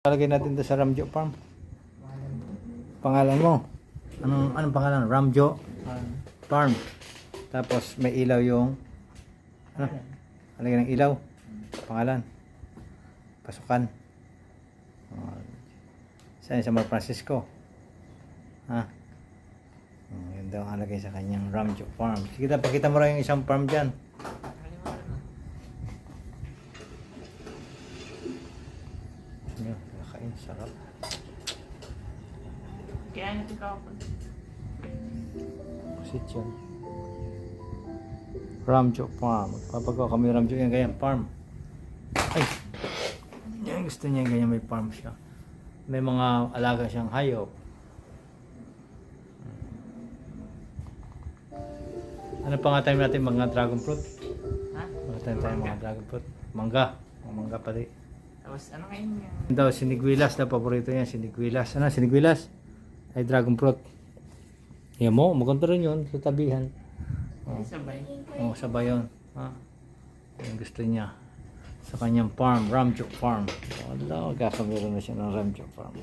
Lagay natin ito sa Ramjo Farm. Pangalan mo? Anong pangalan? Ramjo Farm. Tapos may ilaw yung ano? Lagyan ng ilaw. Pangalan. Pasukan. Saan sa San Francisco? Ha? Yun daw ang lagay sa kanyang Ramjo Farm. Sige, pakita mo rin yung isang farm dyan. Yun, nakain. Sarap. Kaya natin kahapon. Posisyon. Ramjo Farm. Papagawa kami Ramjo yan, ganyan farm. Ay! Yan, gusto niya ganyan may farm siya. May mga alaga siyang hayop. Ano pa nga tayo natin mga dragon fruit? Ha? Mga tayo mga dragon fruit. Mangga. Mangga pati. Tapos ano ngayon yan? Daw, siniguilas na paborito niya. Siniguilas. Ano? Siniguilas? Ay dragon fruit. Yan mo, maganda rin yun sa tabihan. Oh. Sabay. Oh, sabay yun. Ha? Yung gusto niya. Sa kanyang farm, Ramjo Farm. Wala, magkakamera na siya ng Ramjo Farm.